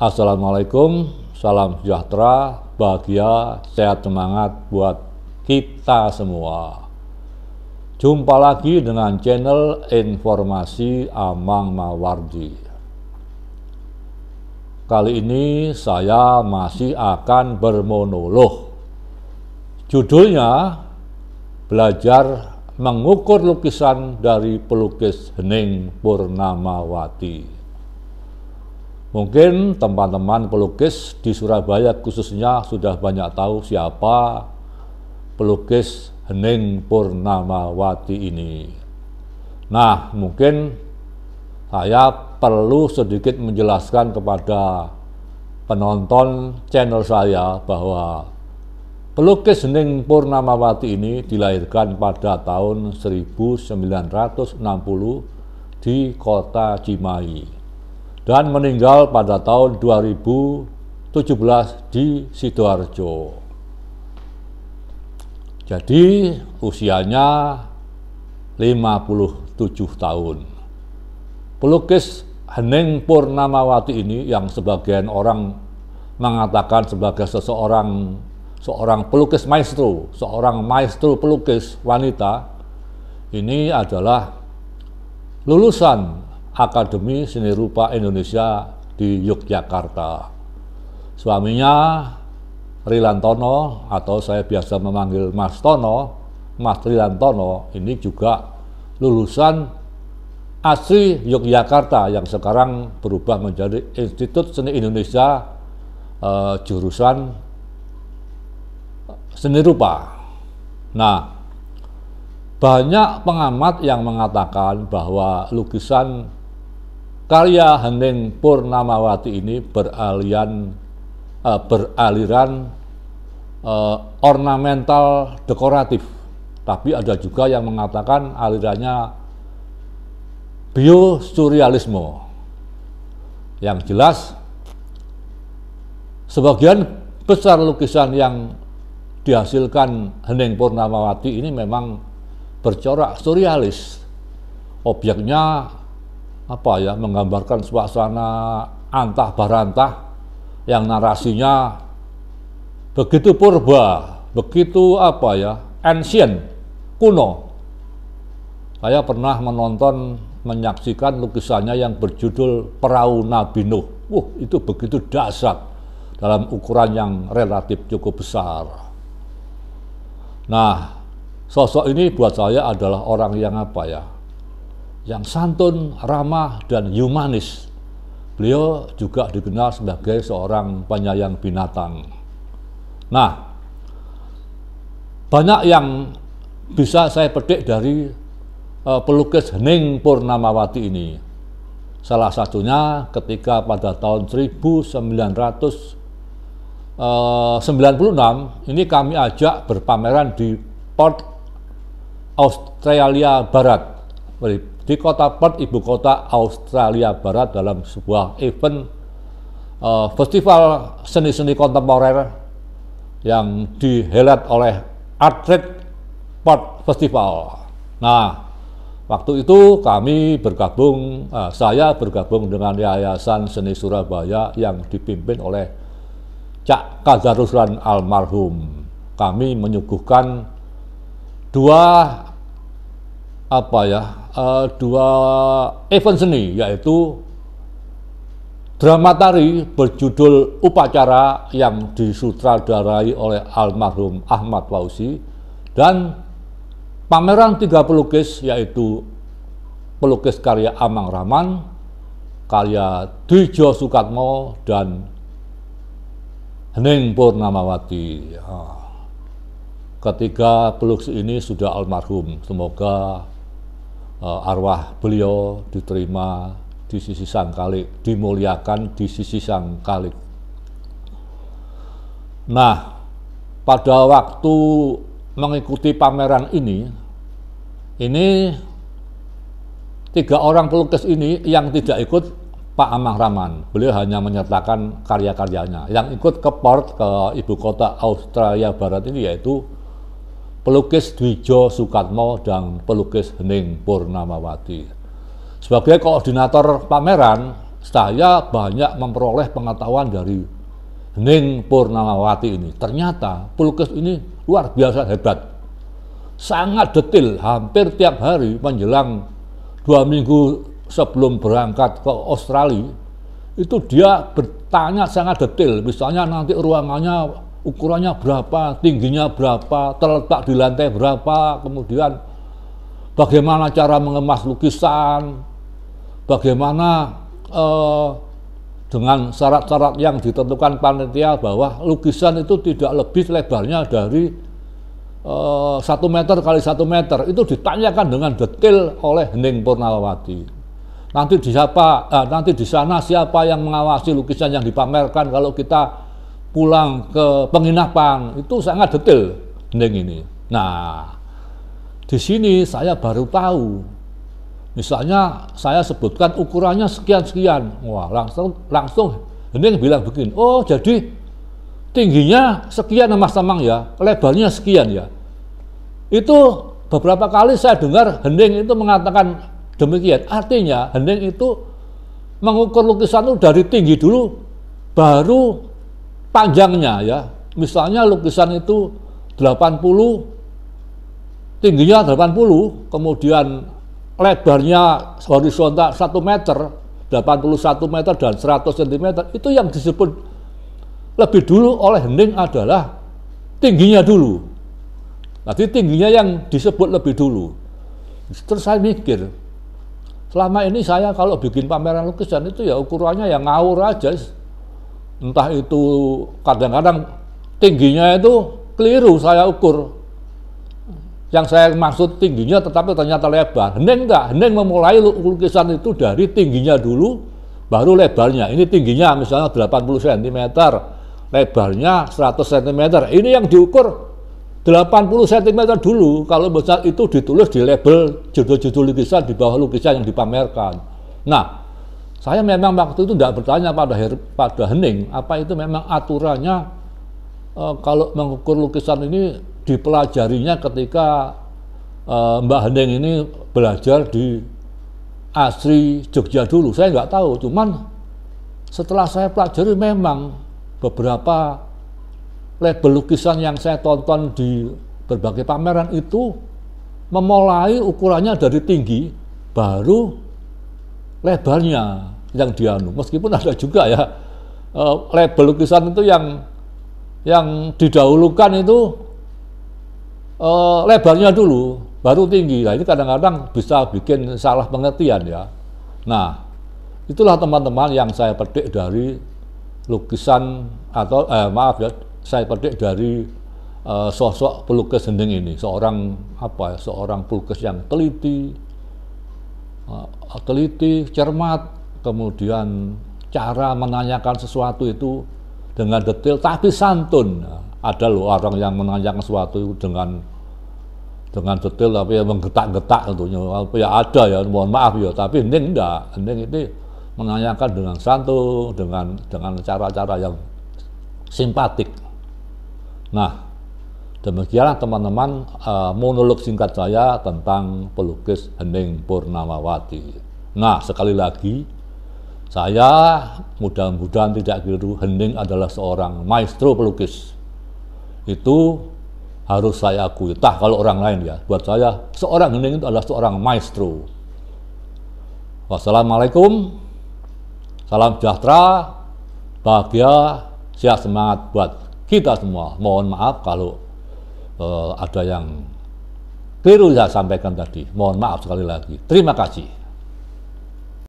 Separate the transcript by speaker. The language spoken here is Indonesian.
Speaker 1: Assalamualaikum, salam sejahtera, bahagia, sehat, semangat buat kita semua. Jumpa lagi dengan channel Informasi Amang Mawardi. Kali ini saya masih akan bermonolog. Judulnya, Belajar Mengukur Lukisan dari Pelukis Hening Purnamawati. Mungkin teman-teman pelukis di Surabaya khususnya sudah banyak tahu siapa pelukis Hening Purnamawati ini. Nah, mungkin saya perlu sedikit menjelaskan kepada penonton channel saya bahwa pelukis Hening Purnamawati ini dilahirkan pada tahun 1960 di kota Cimahi dan meninggal pada tahun 2017 di Sidoarjo. Jadi usianya 57 tahun. Pelukis Hening Purnamawati ini yang sebagian orang mengatakan sebagai seorang pelukis maestro, seorang maestro pelukis wanita, ini adalah lulusan Akademi Seni Rupa Indonesia di Yogyakarta. Suaminya Rilantono, atau saya biasa memanggil Mas Tono, Mas Rilantono, ini juga lulusan asli Yogyakarta yang sekarang berubah menjadi Institut Seni Indonesia jurusan Seni Rupa. Nah, banyak pengamat yang mengatakan bahwa lukisan karya Hening Purnamawati ini beraliran ornamental dekoratif, tapi ada juga yang mengatakan alirannya biosurrealisme. Yang jelas, sebagian besar lukisan yang dihasilkan Hening Purnamawati ini memang bercorak surrealis. Objeknya menggambarkan suasana antah barantah yang narasinya begitu purba, begitu ancient, kuno. Saya pernah menyaksikan lukisannya yang berjudul Perahu Nabi Nuh. Itu begitu dahsyat dalam ukuran yang relatif cukup besar. Nah, sosok ini buat saya adalah orang yang yang santun, ramah, dan humanis. Beliau juga dikenal sebagai seorang penyayang binatang. Nah, banyak yang bisa saya petik dari pelukis Hening Purnamawati ini. Salah satunya ketika pada tahun 1996 ini kami ajak berpameran di Perth, Australia Barat, di kota Perth, ibu kota Australia Barat, dalam sebuah event festival seni-seni kontemporer yang dihelat oleh Art Trade Perth Festival. Nah, waktu itu saya bergabung dengan Yayasan Seni Surabaya yang dipimpin oleh Cak Kadaruslan almarhum. Kami menyuguhkan dua event seni, yaitu drama tari berjudul Upacara yang disutradarai oleh almarhum Ahmad Fauzi, dan pameran 3 pelukis, yaitu pelukis karya Amang Rahman, karya Dwijo Sukatmo, dan Hening Purnamawati. Ketiga pelukis ini sudah almarhum. Semoga arwah beliau diterima di sisi Sang Khalik, dimuliakan di sisi Sang Khalik. Nah, pada waktu mengikuti pameran ini 3 orang pelukis ini yang tidak ikut Pak Amang Rahman. Beliau hanya menyertakan karya-karyanya. Yang ikut ke Perth, ke ibu kota Australia Barat ini, yaitu pelukis Dwijo Sukatmo dan pelukis Hening Purnamawati. Sebagai koordinator pameran, saya banyak memperoleh pengetahuan dari Hening Purnamawati ini. Ternyata pelukis ini luar biasa hebat, sangat detail. Hampir tiap hari menjelang 2 minggu sebelum berangkat ke Australia, itu dia bertanya sangat detail. Misalnya nanti ruangannya ukurannya berapa, tingginya berapa, terletak di lantai berapa, kemudian bagaimana cara mengemas lukisan, bagaimana dengan syarat-syarat yang ditentukan panitia bahwa lukisan itu tidak lebih lebarnya dari 1 meter kali 1 meter. Itu ditanyakan dengan detail oleh Hening Purnamawati. Nanti di sana siapa yang mengawasi lukisan yang dipamerkan kalau kita pulang ke penginapan, itu sangat detail Hening ini. Nah, di sini saya baru tahu. Misalnya saya sebutkan ukurannya sekian-sekian, wah langsung Hening bilang begini, oh jadi tingginya sekian Mas Tamang ya, lebarnya sekian ya. Itu beberapa kali saya dengar Hening itu mengatakan demikian. Artinya Hening itu mengukur lukisan itu dari tinggi dulu, baru panjangnya ya. Misalnya lukisan itu 80, tingginya 80, kemudian lebarnya horizontal 1 meter, 81 meter dan 100 cm, itu yang disebut lebih dulu oleh Hening adalah tingginya dulu. Nanti tingginya yang disebut lebih dulu. Terus saya mikir, selama ini saya kalau bikin pameran lukisan itu ya ukurannya yang ngawur aja. Entah itu kadang-kadang tingginya itu keliru saya ukur. Yang saya maksud tingginya tetapi ternyata lebar. Hening enggak, Hening memulai lukisan itu dari tingginya dulu, baru lebarnya. Ini tingginya misalnya 80 cm, lebarnya 100 cm. Ini yang diukur 80 cm dulu. Kalau besar itu ditulis di label judul-judul lukisan di bawah lukisan yang dipamerkan. Nah, saya memang waktu itu tidak bertanya pada Hening, apa itu memang aturannya kalau mengukur lukisan ini dipelajarinya ketika Mbak Hening ini belajar di Asri Jogja dulu. Saya nggak tahu, cuman setelah saya pelajari memang beberapa label lukisan yang saya tonton di berbagai pameran itu memulai ukurannya dari tinggi, baru lebarnya yang dianu. Meskipun ada juga ya label lukisan itu yang didahulukan itu lebarnya dulu, baru tinggi. Nah, ini kadang-kadang bisa bikin salah pengertian ya. Nah, itulah teman-teman yang saya petik dari lukisan atau saya petik dari sosok pelukis Hening ini. Seorang pelukis yang teliti, cermat, kemudian cara menanyakan sesuatu itu dengan detail tapi santun. Ada loh orang yang menanyakan sesuatu itu dengan detail tapi ya menggetak-getak tentunya. Ya ada ya, mohon maaf ya, tapi Hening enggak. Hening ini menanyakan dengan santun, dengan cara-cara yang simpatik. Nah, demikianlah teman-teman monolog singkat saya tentang pelukis Hening Purnamawati. Nah, sekali lagi saya mudah-mudahan tidak keliru, Hening adalah seorang maestro pelukis. Itu harus saya akui. Kalau orang lain ya, buat saya seorang Hening itu adalah seorang maestro. Wassalamualaikum, salam sejahtera, bahagia, sehat semangat buat kita semua. Mohon maaf kalau ada yang keliru saya sampaikan tadi. Mohon maaf sekali lagi. Terima kasih.